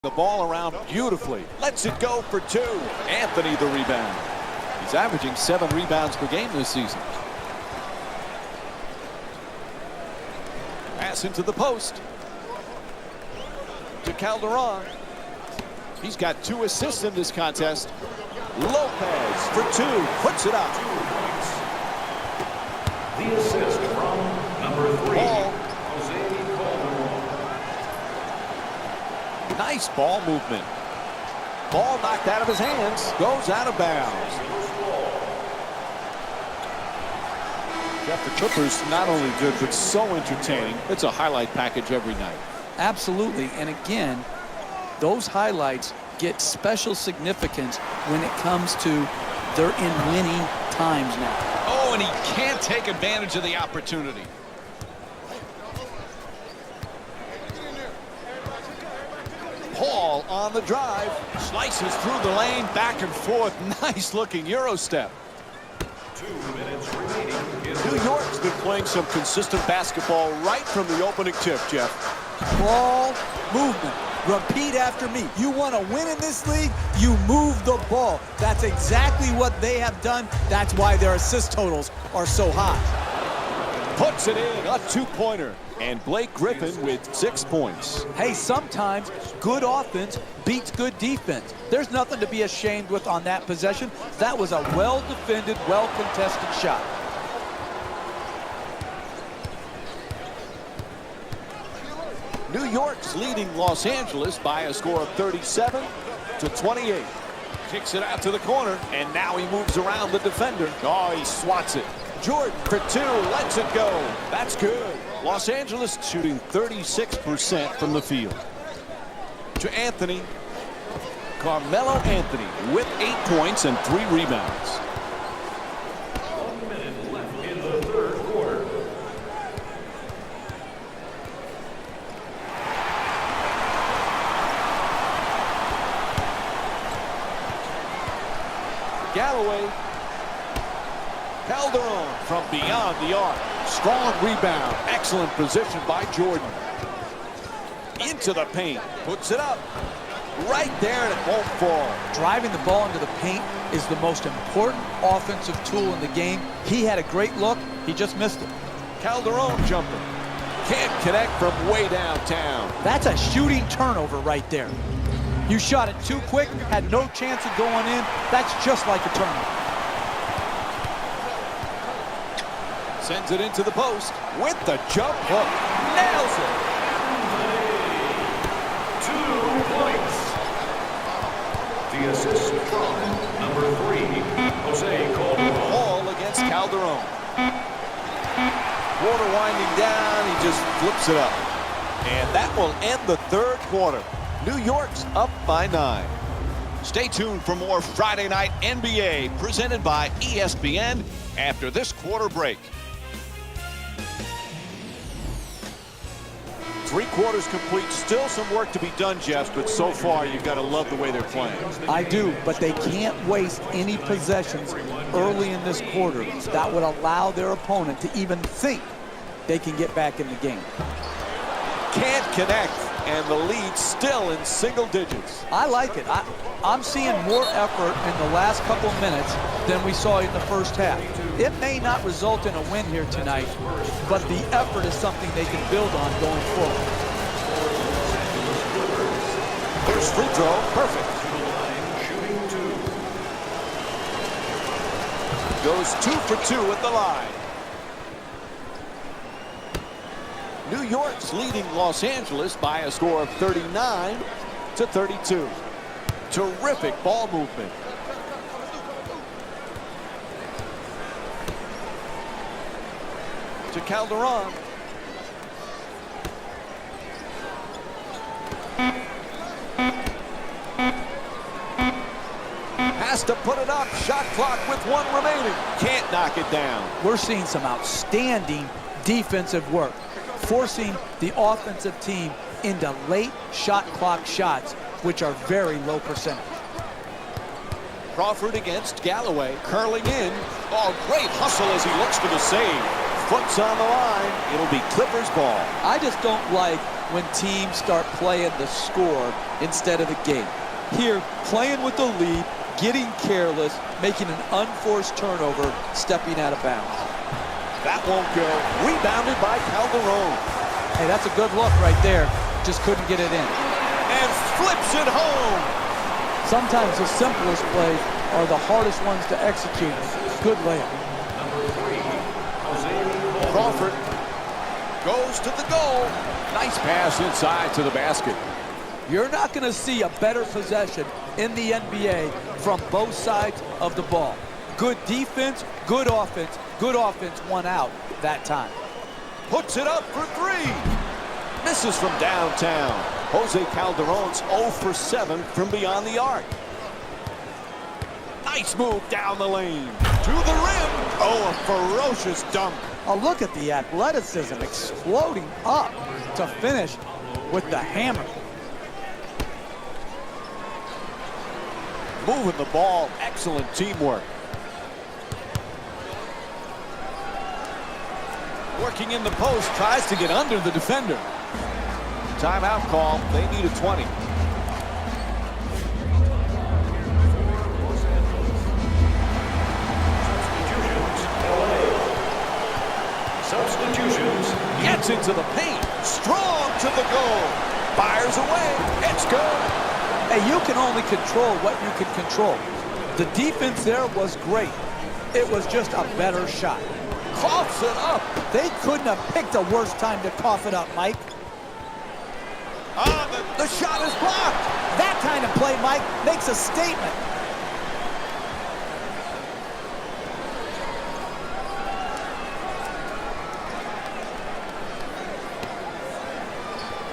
The ball around beautifully. Lets it go for two. Anthony the rebound. He's averaging 7 rebounds per game this season. Pass into the post. To Calderon. He's got 2 assists in this contest. Lopez for 2. Puts it up. The assist from number 3. Ball. Nice ball movement. Ball knocked out of his hands. Goes out of bounds. Jeff, the Clippers not only good, but so entertaining. It's a highlight package every night. Absolutely. And again, those highlights get special significance when it comes to they're in winning times now. Oh, and he can't take advantage of the opportunity. Paul on the drive. Slices through the lane, back and forth. Nice looking Euro step. 2 minutes remaining. New York's been playing some consistent basketball right from the opening tip, Jeff. Ball movement. Repeat after me. You want to win in this league, you move the ball. That's exactly what they have done. That's why their assist totals are so high. Puts it in, a 2-pointer. And Blake Griffin with 6 points. Hey, sometimes good offense beats good defense. There's nothing to be ashamed with on that possession. That was a well-defended, well-contested shot. New York's leading Los Angeles by a score of 37-28. Kicks it out to the corner, and now he moves around the defender. Oh, he swats it. Jordan for 2, lets it go. That's good. Los Angeles shooting 36% from the field. To Anthony. Carmelo Anthony with 8 points and 3 rebounds. 1 minute left in the third quarter. Galloway. Calderon from beyond the arc. Strong rebound. Excellent position by Jordan. Into the paint. Puts it up. Right there, and it won't fall. Driving the ball into the paint is the most important offensive tool in the game. He had a great look. He just missed it. Calderon jumper. Can't connect from way downtown. That's a shooting turnover right there. You shot it too quick, had no chance of going in. That's just like a turnover. Sends it into the post with the jump hook. Nails it. 2 points. The assist from number 3, Jose Calderon. Ball against Calderon. Quarter winding down. He just flips it up. And that will end the third quarter. New York's up by 9. Stay tuned for more Friday Night NBA presented by ESPN after this quarter break. 3 quarters complete. Still some work to be done, Jeff, but so far you've got to love the way they're playing. I do, but they can't waste any possessions early in this quarter. That would allow their opponent to even think they can get back in the game. Can't connect, and the lead still in single digits. I like it. I'm seeing more effort in the last couple minutes than we saw in the first half. It may not result in a win here tonight, but the effort is something they can build on going forward. First free throw, perfect. Shooting 2. Goes 2 for 2 at the line. New York's leading Los Angeles by a score of 39-32. Terrific ball movement. To Calderon. Has to put it up. Shot clock with 1 remaining. Can't knock it down. We're seeing some outstanding defensive work, forcing the offensive team into late shot clock shots, which are very low percentage. Crawford against Galloway, curling in. Oh, great hustle as he looks for the save. Foot's on the line. It'll be Clippers ball. I just don't like when teams start playing the score instead of the game. Here, playing with the lead, getting careless, making an unforced turnover, stepping out of bounds. That won't go. Rebounded by Calderon. Hey, that's a good look right there. Just couldn't get it in. And flips it home. Sometimes the simplest plays are the hardest ones to execute. Good layup. Crawford goes to the goal. Nice pass inside to the basket. You're not going to see a better possession in the NBA from both sides of the ball. Good defense, good offense. Good offense won out that time. Puts it up for three. Misses from downtown. Jose Calderon's 0 for 7 from beyond the arc. Nice move down the lane. To the rim. Oh, a ferocious dunk. Oh, look at the athleticism exploding up to finish with the hammer. Moving the ball. Excellent teamwork. Working in the post. Tries to get under the defender. Timeout call. They need a 20. Substitutions. Gets into the paint. Strong to the goal. Fires away. It's good. Hey, you can only control what you can control. The defense there was great. It was just a better shot. Coughs it up. They couldn't have picked a worse time to cough it up, Mike. The shot is blocked. That kind of play, Mike, makes a statement.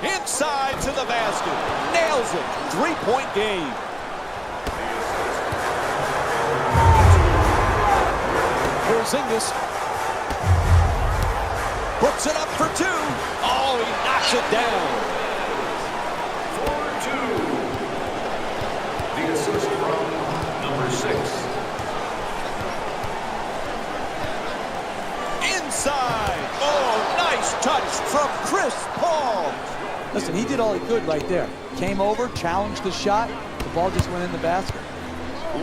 Inside to the basket. Nails it. 3-point game. Porzingis puts it up for two. Oh, he knocks it down. The assist from number 6. Inside. Oh, nice touch from Chris Paul. Listen, he did all he could right there. Came over, challenged the shot. The ball just went in the basket.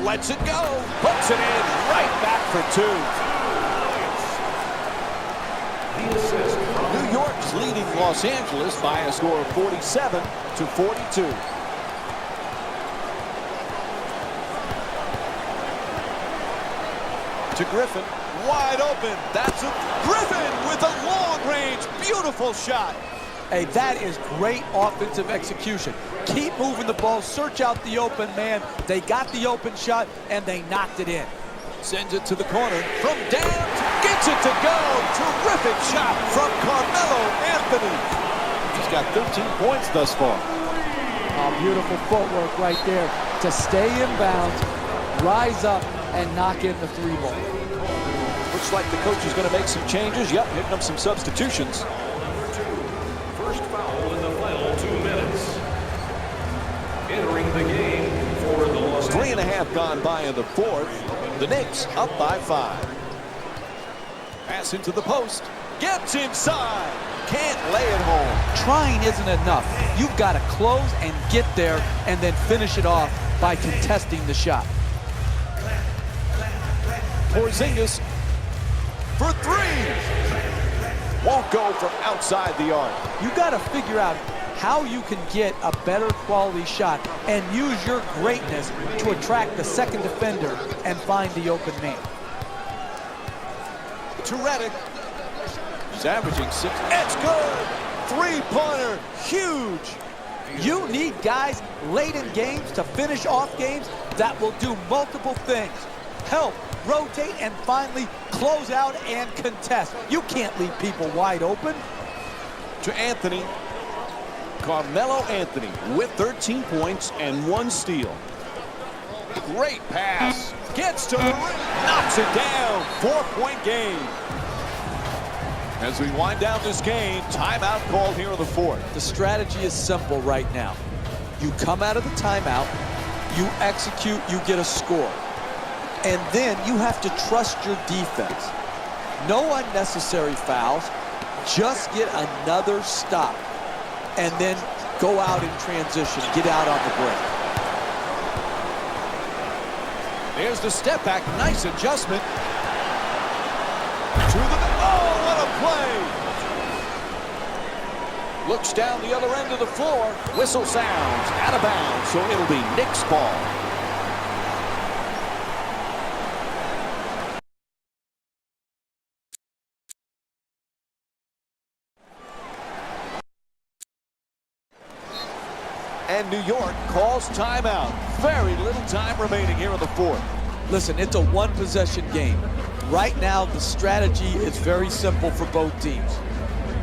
Lets it go. Puts it in. Right back for two. The assist from New York's leading Los Angeles by a score of 47-42. To Griffin, wide open. That's a Griffin with a long-range, beautiful shot. Hey, that is great offensive execution. Keep moving the ball, search out the open man. They got the open shot, and they knocked it in. Sends it to the corner. From down, gets it to go. Terrific shot from Carmelo Anthony. He's got 13 points thus far. Oh, beautiful footwork right there to stay in bounds, rise up, and knock in the three ball. Looks like the coach is going to make some changes. Yep, hitting up some substitutions. number 2. First foul in the final 2 minutes. Entering the game for the Los Angeles. 3.5 gone by in the fourth. The Knicks up by 5. Pass into the post. Gets inside. Can't lay it home. Trying isn't enough. You've got to close and get there and then finish it off by contesting the shot. Porzingis for three. Won't go from outside the arc. You got to figure out how you can get a better quality shot and use your greatness to attract the second defender and find the open man. To Redick. He's averaging 6. It's good. Three-pointer. Huge. You need guys late in games to finish off games that will do multiple things. Help, rotate, and finally close out and contest. You can't leave people wide open. To Anthony. Carmelo Anthony with 13 points and 1 steal. Great pass. Gets to the rim. Knocks it down. 4-point game. As we wind down this game, timeout called here in the fourth. The strategy is simple right now. You come out of the timeout, you execute, you get a score. And then you have to trust your defense. No unnecessary fouls. Just get another stop. and then go out in transition, get out on the break. There's the step back. Nice adjustment. Oh, what a play. Looks down the other end of the floor. Whistle sounds out of bounds, so it'll be Knicks ball. And New York calls timeout. Very little time remaining here in the fourth. Listen, it's a one-possession game. Right now, the strategy is very simple for both teams.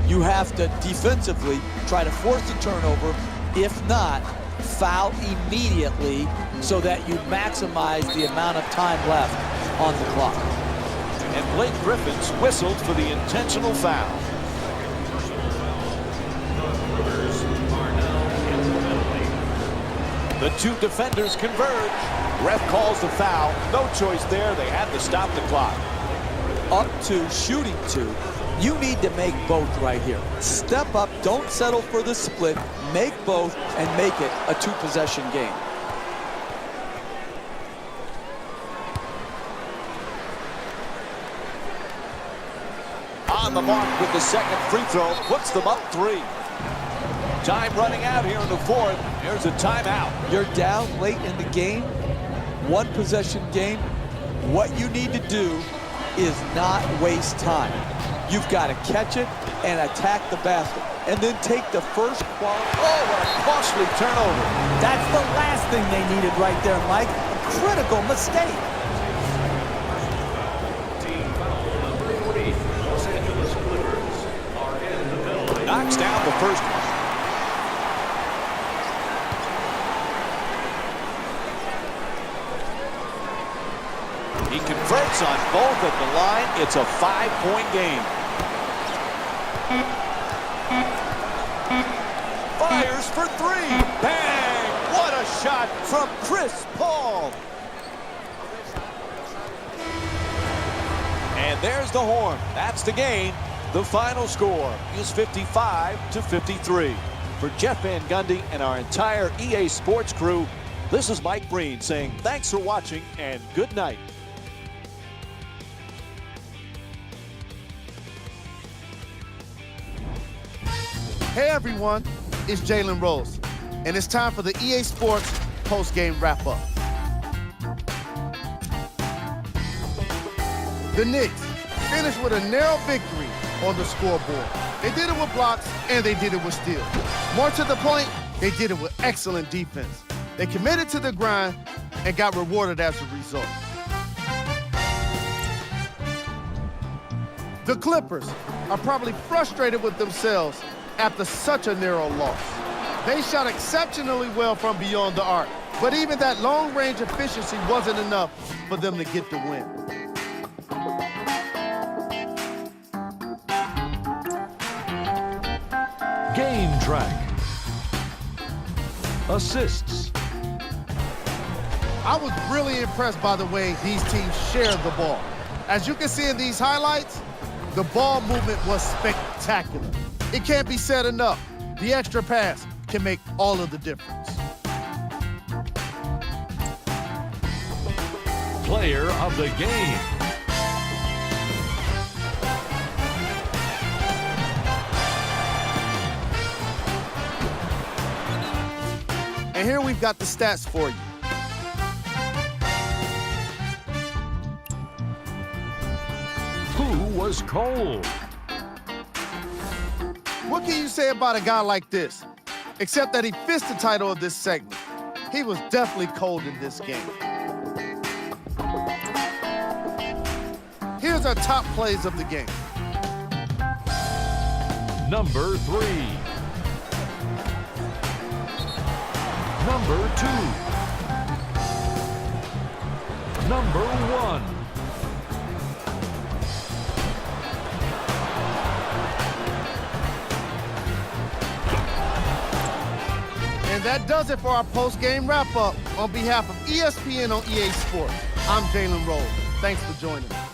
You have to defensively try to force the turnover. If not, foul immediately so that you maximize the amount of time left on the clock. And Blake Griffin's whistled for the intentional foul. The two defenders converge. Ref calls the foul. No choice there. They had to stop the clock. Up to shooting two. You need to make both right here. Step up. Don't settle for the split. Make both and make it a two-possession game. On the mark with the second free throw. Puts them up 3. Time running out here in the fourth. There's a timeout. You're down late in the game. One-possession game. What you need to do is not waste time. You've got to catch it and attack the basket. And then take the first quality. Oh, what a costly turnover. That's the last thing they needed right there, Mike. A critical mistake. Team foul number 3. Los Angeles Clippers are in the penalty. Knocks down the first one. He converts on both at the line. It's a 5-point game. Fires for 3. Bang! What a shot from Chris Paul. And there's the horn. That's the game. The final score is 55-53. For Jeff Van Gundy and our entire EA Sports crew, this is Mike Breen saying thanks for watching and good night. Hey everyone, it's Jalen Rose, and it's time for the EA Sports post-game wrap-up. The Knicks finished with a narrow victory on the scoreboard. They did it with blocks, and they did it with steals. More to the point, they did it with excellent defense. They committed to the grind and got rewarded as a result. The Clippers are probably frustrated with themselves after such a narrow loss. They shot exceptionally well from beyond the arc, but even that long-range efficiency wasn't enough for them to get the win. Game track. Assists. I was really impressed by the way these teams shared the ball. As you can see in these highlights, the ball movement was spectacular. It can't be said enough. The extra pass can make all of the difference. Player of the game. And here we've got the stats for you. Who was cold? What can you say about a guy like this? Except that he fits the title of this segment. He was definitely cold in this game. Here's our top plays of the game. Number 3. Number 2. Number 1. And that does it for our post-game wrap-up. On behalf of ESPN on EA Sports, I'm Jalen Rose. Thanks for joining us.